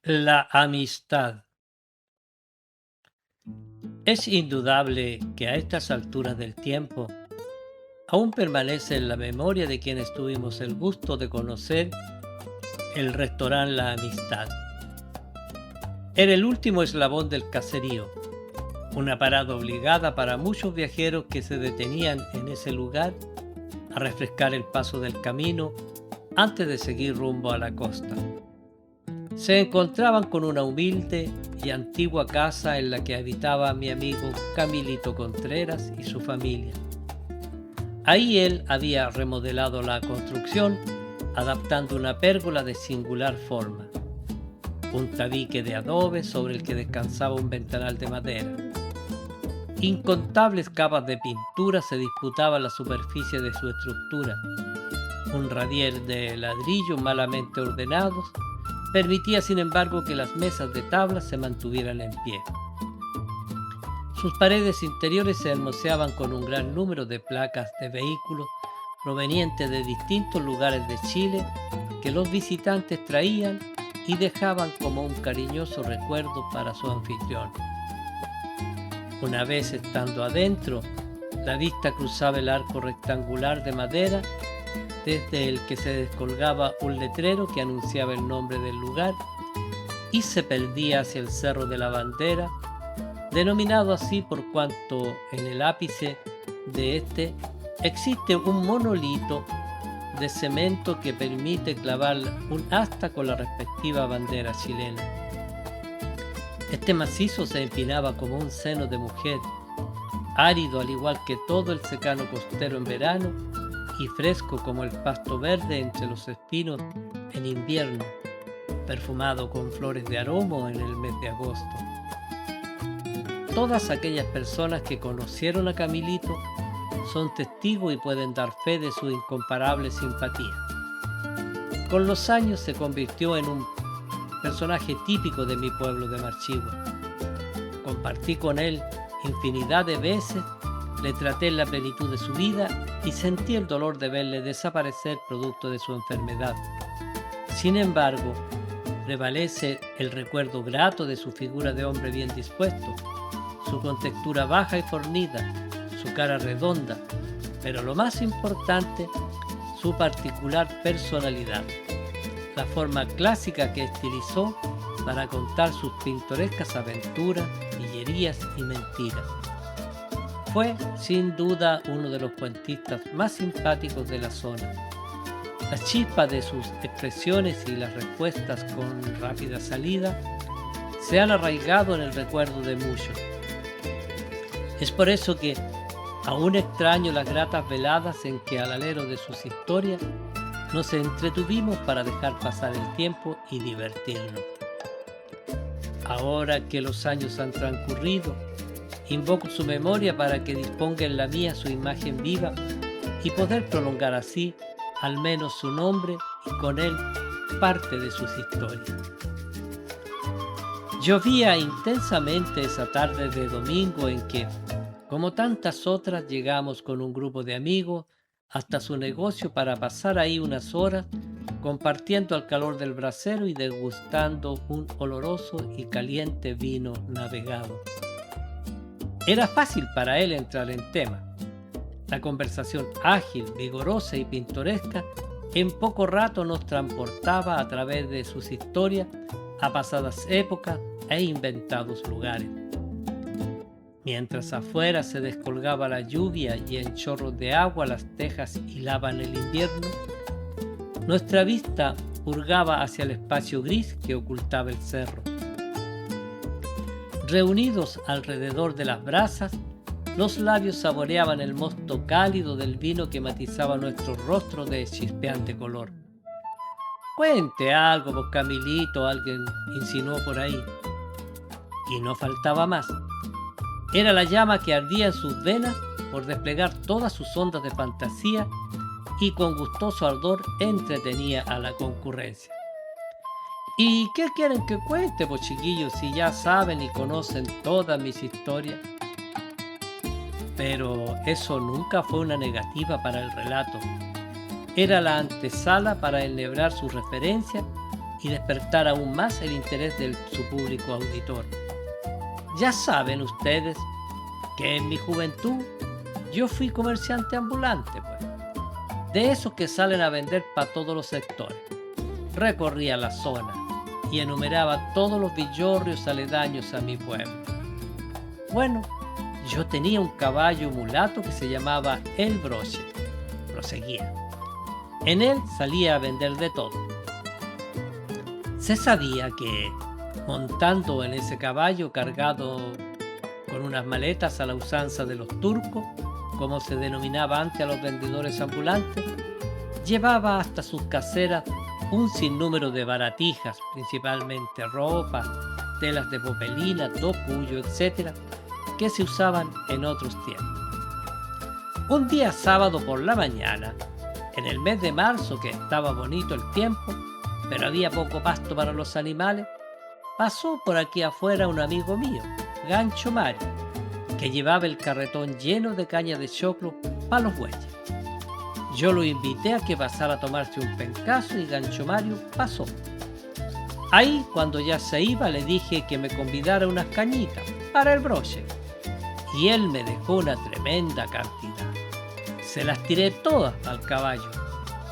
La amistad. Es indudable que a estas alturas del tiempo aún permanece en la memoria de quienes tuvimos el gusto de conocer el restaurante La Amistad. Era el último eslabón del caserío, una parada obligada para muchos viajeros que se detenían en ese lugar a refrescar el paso del camino antes de seguir rumbo a la costa. Se encontraban con una humilde y antigua casa en la que habitaba mi amigo Camilito Contreras y su familia. Ahí él había remodelado la construcción, adaptando una pérgola de singular forma, un tabique de adobe sobre el que descansaba un ventanal de madera. Incontables capas de pintura se disputaban la superficie de su estructura. Un radier de ladrillos malamente ordenados permitía, sin embargo, que las mesas de tabla se mantuvieran en pie. Sus paredes interiores se hermoseaban con un gran número de placas de vehículos provenientes de distintos lugares de Chile que los visitantes traían y dejaban como un cariñoso recuerdo para su anfitrión. Una vez estando adentro, la vista cruzaba el arco rectangular de madera desde el que se descolgaba un letrero que anunciaba el nombre del lugar y se perdía hacia el Cerro de la Bandera, denominado así por cuanto en el ápice de este existe un monolito de cemento que permite clavar un asta con la respectiva bandera chilena. Este macizo se empinaba como un seno de mujer, árido al igual que todo el secano costero en verano y fresco como el pasto verde entre los espinos en invierno, perfumado con flores de aromo en el mes de agosto. Todas aquellas personas que conocieron a Camilito son testigos y pueden dar fe de su incomparable simpatía. Con los años se convirtió en un personaje típico de mi pueblo de Marchigua. Compartí con él infinidad de veces, le traté en la plenitud de su vida y sentí el dolor de verle desaparecer producto de su enfermedad. Sin embargo, prevalece el recuerdo grato de su figura de hombre bien dispuesto, su contextura baja y fornida, su cara redonda, pero lo más importante, su particular personalidad, la forma clásica que estilizó para contar sus pintorescas aventuras, pillerías y mentiras. Fue, sin duda, uno de los cuentistas más simpáticos de la zona. La chispa de sus expresiones y las respuestas con rápida salida se han arraigado en el recuerdo de muchos. Es por eso que aún extraño las gratas veladas en que al alero de sus historias nos entretuvimos para dejar pasar el tiempo y divertirnos. Ahora que los años han transcurrido, invoco su memoria para que disponga en la mía su imagen viva y poder prolongar así al menos su nombre y con él parte de sus historias. Llovía intensamente esa tarde de domingo en que, como tantas otras, llegamos con un grupo de amigos hasta su negocio para pasar ahí unas horas compartiendo al calor del brasero y degustando un oloroso y caliente vino navegado. Era fácil para él entrar en tema. La conversación ágil, vigorosa y pintoresca en poco rato nos transportaba a través de sus historias a pasadas épocas e inventados lugares. Mientras afuera se descolgaba la lluvia y en chorros de agua las tejas hilaban el invierno, nuestra vista hurgaba hacia el espacio gris que ocultaba el cerro. Reunidos alrededor de las brasas, los labios saboreaban el mosto cálido del vino que matizaba nuestro rostro de chispeante color. «Cuente algo, vos Camilito», alguien insinuó por ahí. Y no faltaba más. Era la llama que ardía en sus venas por desplegar todas sus ondas de fantasía y con gustoso ardor entretenía a la concurrencia. ¿Y qué quieren que cuente, pues chiquillos, si ya saben y conocen todas mis historias? Pero eso nunca fue una negativa para el relato. Era la antesala para enhebrar sus referencias y despertar aún más el interés de su público auditor. Ya saben ustedes que en mi juventud yo fui comerciante ambulante, pues, de esos que salen a vender para todos los sectores. Recorría la zona y enumeraba todos los villorrios aledaños a mi pueblo. Bueno, yo tenía un caballo mulato que se llamaba El Broche. Proseguía. En él salía a vender de todo. Se sabía que, montando en ese caballo cargado con unas maletas a la usanza de los turcos, como se denominaba antes a los vendedores ambulantes, llevaba hasta sus caseras un sinnúmero de baratijas, principalmente ropa, telas de popelina, tocuyo, etc., que se usaban en otros tiempos. Un día sábado por la mañana, en el mes de marzo, que estaba bonito el tiempo, pero había poco pasto para los animales, pasó por aquí afuera un amigo mío, Gancho Mario, que llevaba el carretón lleno de caña de choclo para los bueyes. Yo lo invité a que pasara a tomarse un pencazo y Gancho Mario pasó. Ahí, cuando ya se iba, le dije que me convidara unas cañitas para el broche. Y él me dejó una tremenda cantidad. Se las tiré todas al caballo.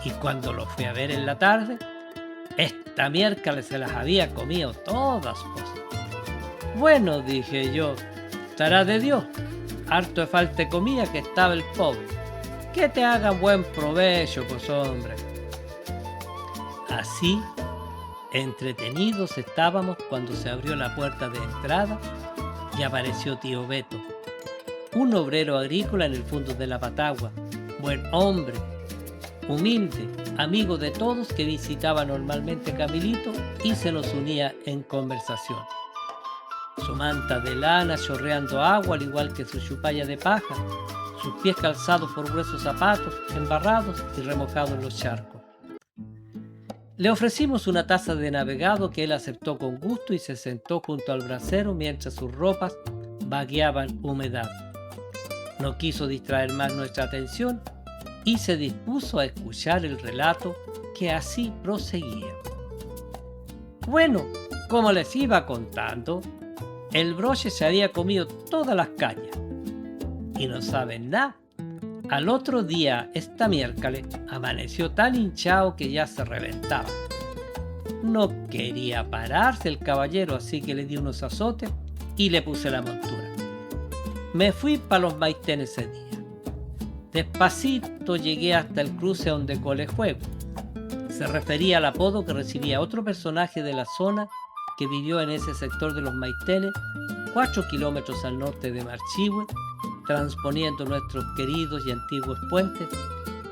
Y cuando lo fui a ver en la tarde, esta miércoles se las había comido todas, pues. Bueno, dije yo, estará de Dios. Harto de falta de comida que estaba el pobre. Que te hagan buen provecho, pues, hombre. Así, entretenidos estábamos cuando se abrió la puerta de entrada y apareció tío Beto, un obrero agrícola en el fondo de la Patagua, buen hombre, humilde, amigo de todos, que visitaba normalmente Camilito y se nos unía en conversación. Su manta de lana chorreando agua, al igual que su chupalla de paja, sus pies calzados por gruesos zapatos, embarrados y remojados en los charcos. Le ofrecimos una taza de navegado que él aceptó con gusto y se sentó junto al brasero mientras sus ropas vagueaban humedad. No quiso distraer más nuestra atención y se dispuso a escuchar el relato, que así proseguía. Bueno, como les iba contando, el broche se había comido todas las cañas. Y no saben nada. Al otro día, esta miércoles, amaneció tan hinchado que ya se reventaba. No quería pararse el caballero, así que le di unos azotes y le puse la montura. Me fui para los Maitenes ese día. Despacito llegué hasta el cruce donde Colejuego. Se refería al apodo que recibía otro personaje de la zona que vivió en ese sector de los Maitenes, 4 kilómetros al norte de Marchihue, transponiendo nuestros queridos y antiguos puentes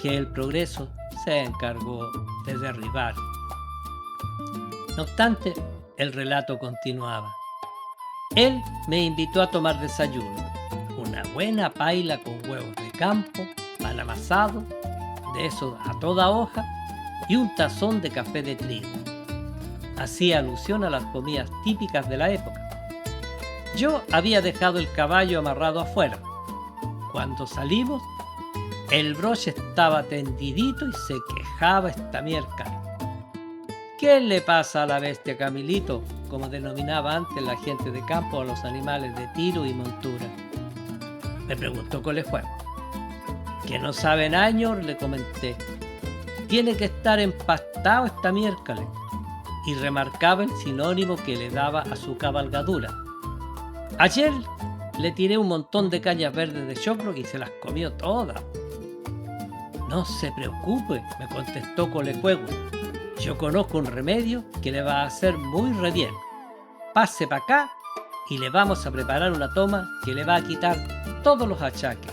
que el progreso se encargó de derribar. No obstante, el relato continuaba. Él me invitó a tomar desayuno, una buena paila con huevos de campo, pan amasado, de esos a toda hoja, y un tazón de café de trigo. Hacía alusión a las comidas típicas de la época. Yo había dejado el caballo amarrado afuera. Cuando salimos, el broche estaba tendidito y se quejaba esta miércoles. ¿Qué le pasa a la bestia Camilito?, como denominaba antes la gente de campo a los animales de tiro y montura. Me preguntó Colejuego. Que no saben años, le comenté. Tiene que estar empastado esta miércoles. Y remarcaba el sinónimo que le daba a su cabalgadura. Ayer le tiré un montón de cañas verdes de choclo y se las comió todas. No se preocupe, me contestó Colejuego. Yo conozco un remedio que le va a hacer muy re bien. Pase para acá y le vamos a preparar una toma que le va a quitar todos los achaques.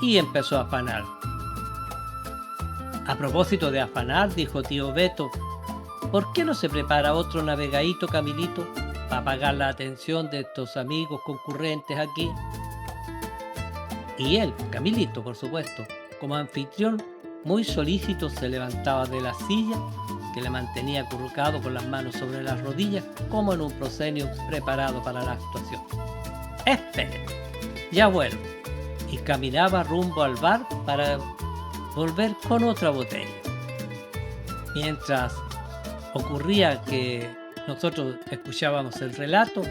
Y empezó a afanar. A propósito de afanar, dijo tío Beto, ¿por qué no se prepara otro navegadito, Camilito, para pagar la atención de estos amigos concurrentes aquí? Y él, Camilito, por supuesto, como anfitrión, muy solícito se levantaba de la silla, que le mantenía acurrucado con las manos sobre las rodillas, como en un proscenio preparado para la actuación. ¡Espere! Ya vuelvo. Y caminaba rumbo al bar para volver con otra botella. Mientras ocurría que nosotros escuchábamos el relato,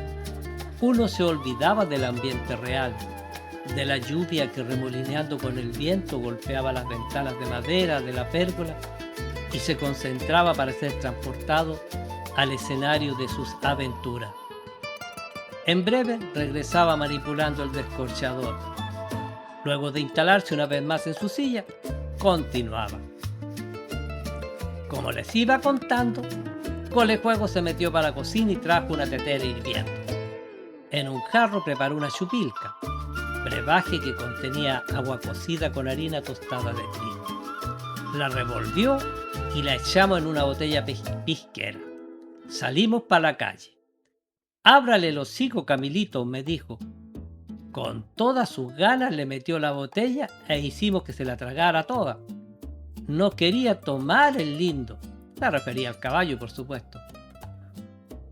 uno se olvidaba del ambiente real, de la lluvia que remolineando con el viento golpeaba las ventanas de madera de la pérgola y se concentraba para ser transportado al escenario de sus aventuras. En breve regresaba manipulando el descorchador. Luego de instalarse una vez más en su silla, continuaba. Como les iba contando, Colejuego se metió para la cocina y trajo una tetera hirviendo. En un jarro preparó una chupilca, brebaje que contenía agua cocida con harina tostada de trigo. La revolvió y la echamos en una botella pisquera. Salimos para la calle. «Ábrale el hocico, Camilito», me dijo. Con todas sus ganas le metió la botella e hicimos que se la tragara toda. No quería tomar el lindo. Se refería al caballo, por supuesto.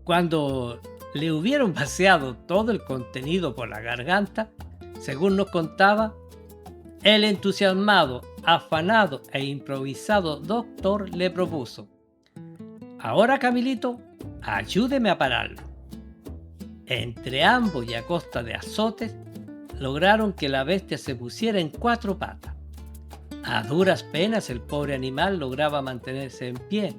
Cuando le hubieron vaciado todo el contenido por la garganta, según nos contaba, el entusiasmado, afanado e improvisado doctor le propuso: «Ahora, Camilito, ayúdeme a pararlo». Entre ambos y a costa de azotes, lograron que la bestia se pusiera en 4 patas. A duras penas el pobre animal lograba mantenerse en pie,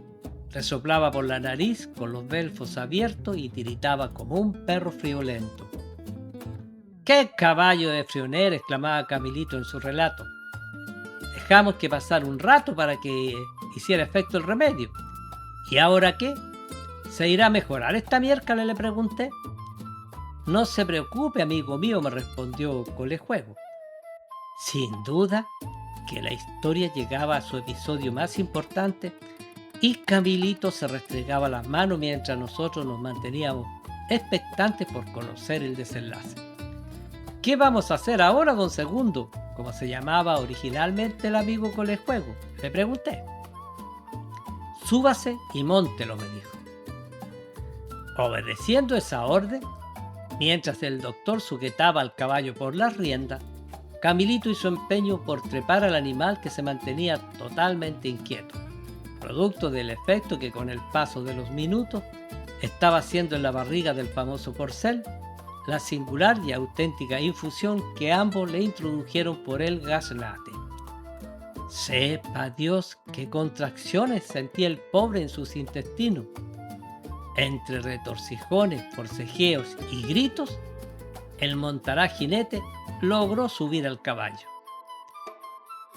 resoplaba por la nariz con los belfos abiertos y tiritaba como un perro friolento. «¡Qué caballo de frionera!», exclamaba Camilito en su relato. «Dejamos que pasara un rato para que hiciera efecto el remedio. ¿Y ahora qué? ¿Se irá a mejorar esta miércoles?», le pregunté. «No se preocupe, amigo mío», me respondió Colejuego. Sin duda que la historia llegaba a su episodio más importante y Camilito se restregaba las manos mientras nosotros nos manteníamos expectantes por conocer el desenlace. «¿Qué vamos a hacer ahora, don Segundo?», como se llamaba originalmente el amigo Colejuego, le pregunté. «Súbase y móntelo», me dijo. Obedeciendo esa orden, mientras el doctor sujetaba al caballo por las riendas, Camilito hizo empeño por trepar al animal que se mantenía totalmente inquieto, producto del efecto que con el paso de los minutos estaba haciendo en la barriga del famoso corcel la singular y auténtica infusión que ambos le introdujeron por el gaznate. Sepa Dios qué contracciones sentía el pobre en sus intestinos. Entre retorcijones, forcejeos y gritos, el montaraz jinete logró subir al caballo.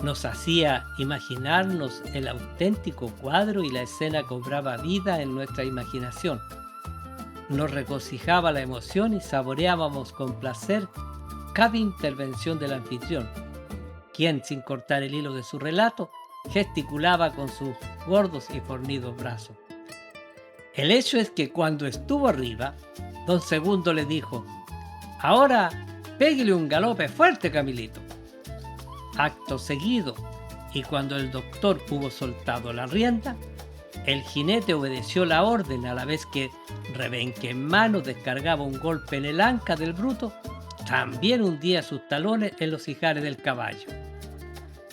Nos hacía imaginarnos el auténtico cuadro y la escena cobraba vida en nuestra imaginación. Nos regocijaba la emoción y saboreábamos con placer cada intervención del anfitrión, quien, sin cortar el hilo de su relato, gesticulaba con sus gordos y fornidos brazos. El hecho es que cuando estuvo arriba, don Segundo le dijo: «Ahora péguele un galope fuerte, Camilito». Acto seguido, y cuando el doctor hubo soltado la rienda, el jinete obedeció la orden a la vez que, rebenque en mano, descargaba un golpe en el anca del bruto, también hundía sus talones en los ijares del caballo.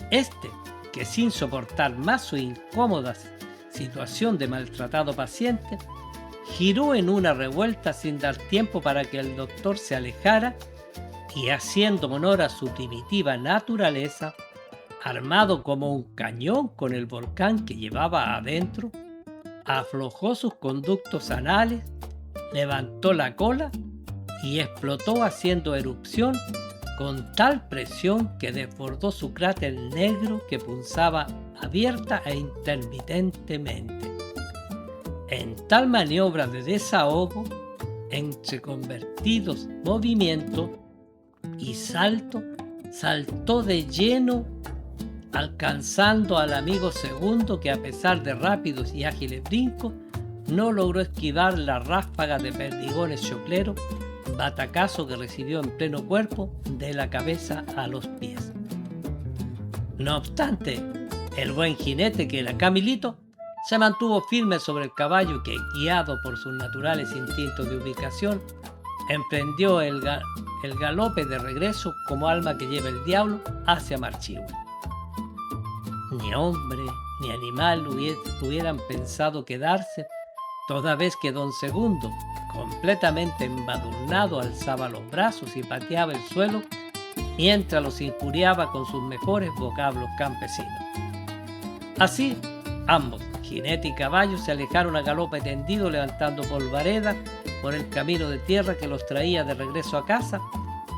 Este, que sin soportar más su incómoda situación de maltratado paciente, giró en una revuelta sin dar tiempo para que el doctor se alejara y, haciendo honor a su primitiva naturaleza, armado como un cañón con el volcán que llevaba adentro, aflojó sus conductos anales, levantó la cola y explotó haciendo erupción con tal presión que desbordó su cráter negro que punzaba abierta e intermitentemente. En tal maniobra de desahogo, entre convertidos movimientos y saltó de lleno, alcanzando al amigo Segundo, que a pesar de rápidos y ágiles brincos, no logró esquivar la ráfaga de perdigones chocleros, batacazo que recibió en pleno cuerpo de la cabeza a los pies. No obstante, el buen jinete, que era Camilito, se mantuvo firme sobre el caballo que, guiado por sus naturales instintos de ubicación, emprendió el galope de regreso como alma que lleva el diablo hacia Marchihue. Ni hombre ni animal hubieran pensado quedarse, toda vez que don Segundo, completamente embadurnado, alzaba los brazos y pateaba el suelo mientras los injuriaba con sus mejores vocablos campesinos. Así, ambos, jinete y caballo, se alejaron a galope tendido, levantando polvareda por el camino de tierra que los traía de regreso a casa,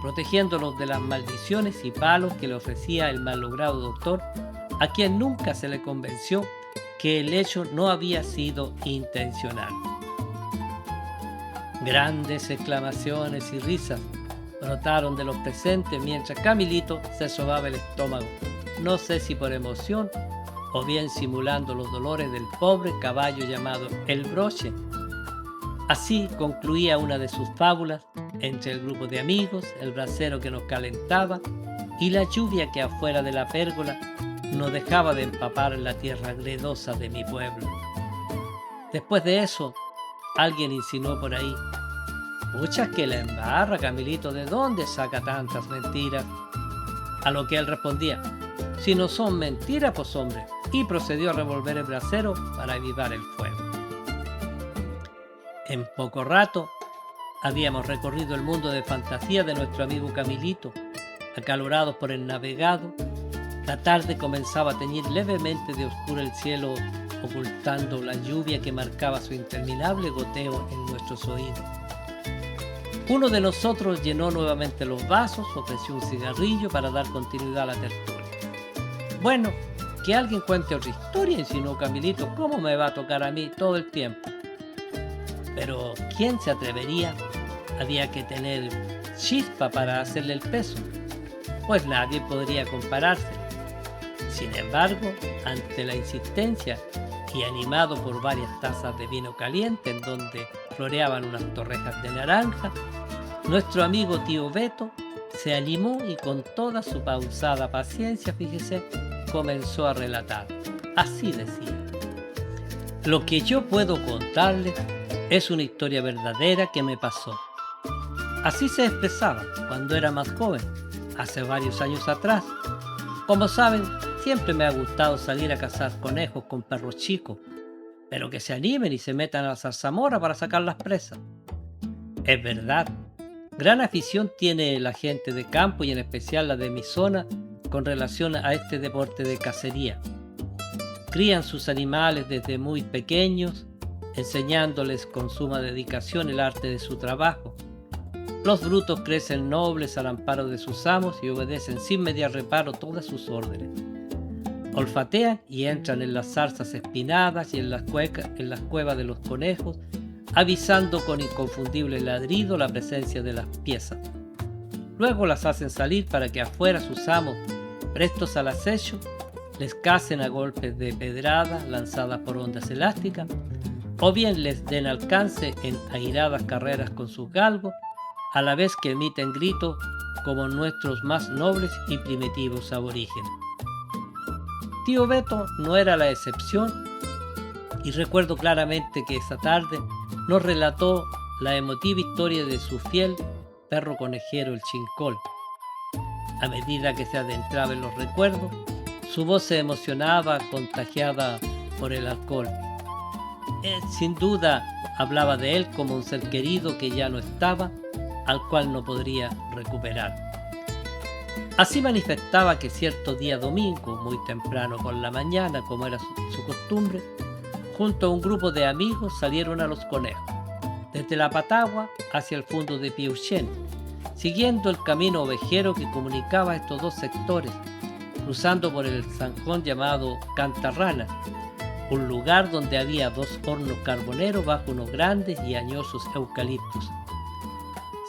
protegiéndolos de las maldiciones y palos que le ofrecía el malogrado doctor, a quien nunca se le convenció que el hecho no había sido intencional. Grandes exclamaciones y risas brotaron de los presentes mientras Camilito se sobaba el estómago, no sé si por emoción o bien simulando los dolores del pobre caballo llamado El Broche. Así concluía una de sus fábulas, entre el grupo de amigos, el brasero que nos calentaba y la lluvia que afuera de la pérgola no dejaba de empapar la tierra gredosa de mi pueblo. Después de eso, alguien insinuó por ahí: «Pucha que la embarra, Camilito, ¿de dónde saca tantas mentiras?». A lo que él respondía: «Si no son mentiras, pues hombre», y procedió a revolver el brasero para avivar el fuego. En poco rato habíamos recorrido el mundo de fantasía de nuestro amigo Camilito. Acalorados por el navegado, la tarde comenzaba a teñir levemente de oscuro el cielo, ocultando la lluvia que marcaba su interminable goteo en nuestros oídos. Uno de nosotros llenó nuevamente los vasos, ofreció un cigarrillo para dar continuidad a la tertulia. «Bueno, que alguien cuente otra historia», insinuó Camilito. «¿Cómo me va a tocar a mí todo el tiempo?». Pero ¿quién se atrevería? Había que tener chispa para hacerle el peso, pues nadie podría compararse. Sin embargo, ante la insistencia y animado por varias tazas de vino caliente en donde floreaban unas torrejas de naranja, nuestro amigo tío Beto se animó y con toda su pausada paciencia, fíjese, comenzó a relatar. Así decía: «Lo que yo puedo contarles es una historia verdadera que me pasó». Así se expresaba cuando era más joven, hace varios años atrás. Como saben, siempre me ha gustado salir a cazar conejos con perros chicos, pero que se animen y se metan a la zarzamora para sacar las presas. Es verdad, gran afición tiene la gente de campo y en especial la de mi zona con relación a este deporte de cacería. Crían sus animales desde muy pequeños, enseñándoles con suma dedicación el arte de su trabajo. Los brutos crecen nobles al amparo de sus amos y obedecen sin mediar reparo todas sus órdenes. Olfatean y entran en las zarzas espinadas y en las cuevas de los conejos, avisando con inconfundible ladrido la presencia de las piezas. Luego las hacen salir para que afuera sus amos, prestos al acecho, les cacen a golpes de pedrada lanzadas por ondas elásticas, o bien les den alcance en airadas carreras con sus galgos, a la vez que emiten gritos como nuestros más nobles y primitivos aborígenes. Tío Beto no era la excepción, y recuerdo claramente que esa tarde nos relató la emotiva historia de su fiel perro conejero, el Chincol. A medida que se adentraba en los recuerdos, su voz se emocionaba, contagiada por el alcohol. Sin duda hablaba de él como un ser querido que ya no estaba, al cual no podría recuperar. Así manifestaba que cierto día domingo, muy temprano por la mañana, como era su costumbre, junto a un grupo de amigos salieron a los conejos, desde la Patagua hacia el fondo de Piauchén, siguiendo el camino ovejero que comunicaba estos dos sectores, cruzando por el zanjón llamado Cantarrana, un lugar donde había dos hornos carboneros bajo unos grandes y añosos eucaliptos.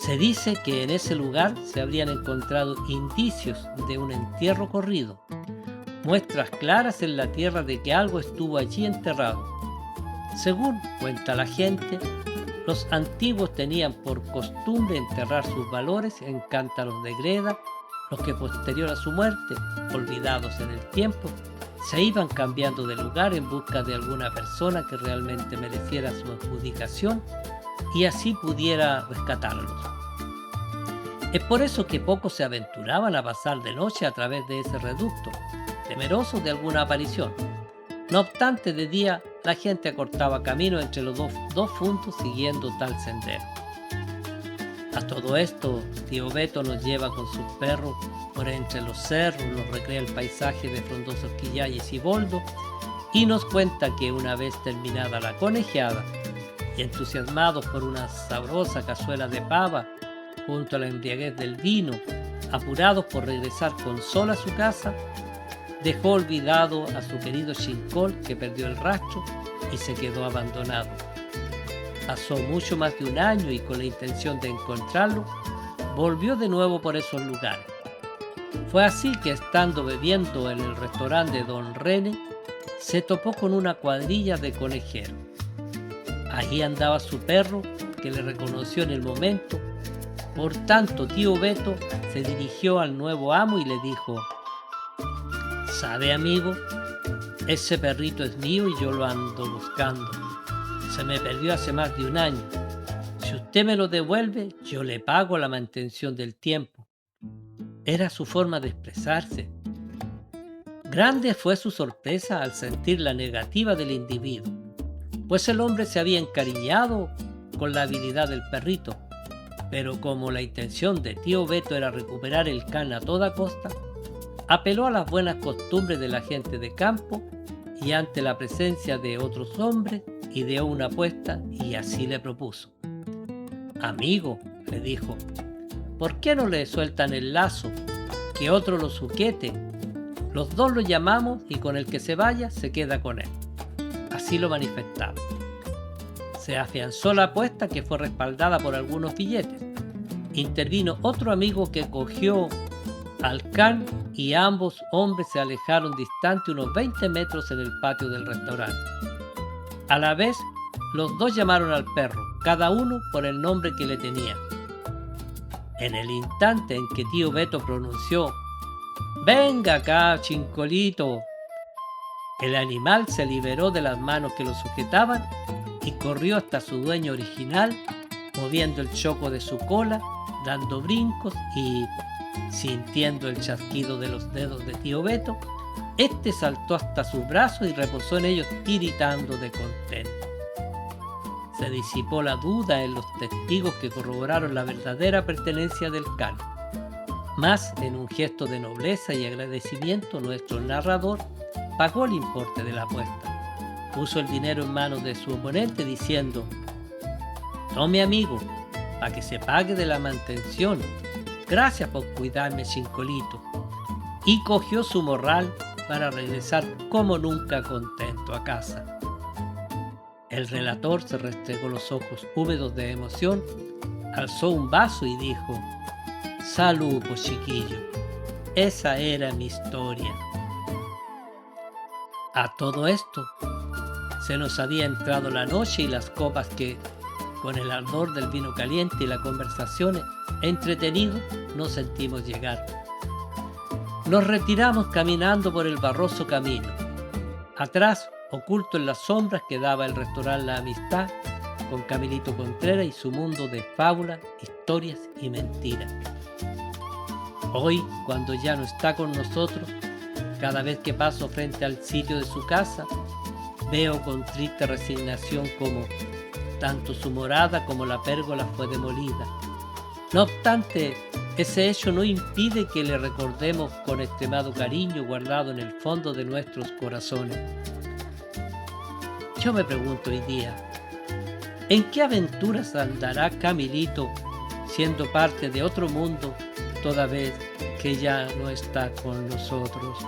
Se dice que en ese lugar se habrían encontrado indicios de un entierro corrido, muestras claras en la tierra de que algo estuvo allí enterrado. Según cuenta la gente, los antiguos tenían por costumbre enterrar sus valores en cántaros de greda, los que posterior a su muerte, olvidados en el tiempo, se iban cambiando de lugar en busca de alguna persona que realmente mereciera su adjudicación y así pudiera rescatarlos. Es por eso que pocos se aventuraban a pasar de noche a través de ese reducto, temerosos de alguna aparición. No obstante, de día la gente acortaba camino entre los dos puntos siguiendo tal sendero. A todo esto, tío Beto nos lleva con sus perros por entre los cerros, nos recrea el paisaje de frondosos quillayes y boldos y nos cuenta que una vez terminada la conejeada y entusiasmados por una sabrosa cazuela de pava junto a la embriaguez del vino, apurados por regresar con sol a su casa, dejó olvidado a su querido Chincol que perdió el rastro y se quedó abandonado. Pasó mucho más de un año y con la intención de encontrarlo, volvió de nuevo por esos lugares. Fue así que estando bebiendo en el restaurante de Don René, se topó con una cuadrilla de conejeros. Ahí andaba su perro, que le reconoció en el momento. Por tanto, tío Beto se dirigió al nuevo amo y le dijo: «¿Sabe, amigo? Ese perrito es mío y yo lo ando buscando. Se me perdió hace más de un año. Si usted me lo devuelve, yo le pago la mantención del tiempo». Era su forma de expresarse. Grande fue su sorpresa al sentir la negativa del individuo, pues el hombre se había encariñado con la habilidad del perrito, pero como la intención de tío Beto era recuperar el can a toda costa, apeló a las buenas costumbres de la gente de campo y ante la presencia de otros hombres ideó una apuesta y así le propuso. «Amigo», le dijo, «¿por qué no le sueltan el lazo? Que otro lo suquete. Los dos lo llamamos y con el que se vaya se queda con él». Así lo manifestaba. Se afianzó la apuesta, que fue respaldada por algunos billetes. Intervino otro amigo que cogió al can y ambos hombres se alejaron distante unos 20 metros en el patio del restaurante. A la vez, los dos llamaron al perro, cada uno por el nombre que le tenía. En el instante en que tío Beto pronunció: «Venga acá, Chincolito», el animal se liberó de las manos que lo sujetaban y corrió hasta su dueño original, moviendo el choco de su cola, dando brincos y, sintiendo el chasquido de los dedos de tío Beto, este saltó hasta sus brazos y reposó en ellos tiritando de contento. Se disipó la duda en los testigos que corroboraron la verdadera pertenencia del can. Mas, en un gesto de nobleza y agradecimiento, nuestro narrador pagó el importe de la apuesta. Puso el dinero en manos de su oponente diciendo: «Tome, amigo, para que se pague de la mantención. Gracias por cuidarme, Chincolito». Y cogió su morral para regresar como nunca contento a casa. El relator se restregó los ojos húmedos de emoción, alzó un vaso y dijo: «Salud, pues, chiquillo. Esa era mi historia». A todo esto, se nos había entrado la noche y las copas que, con el ardor del vino caliente y las conversaciones entretenidos, nos sentimos llegar. Nos retiramos caminando por el barroso camino. Atrás, oculto en las sombras, quedaba el restaurante La Amistad, con Camilito Contreras y su mundo de fábulas, historias y mentiras. Hoy, cuando ya no está con nosotros, cada vez que paso frente al sitio de su casa, veo con triste resignación cómo tanto su morada como la pérgola fue demolida. No obstante, ese hecho no impide que le recordemos con extremado cariño guardado en el fondo de nuestros corazones. Yo me pregunto hoy día, ¿en qué aventuras andará Camilito siendo parte de otro mundo toda vez que ya no está con nosotros?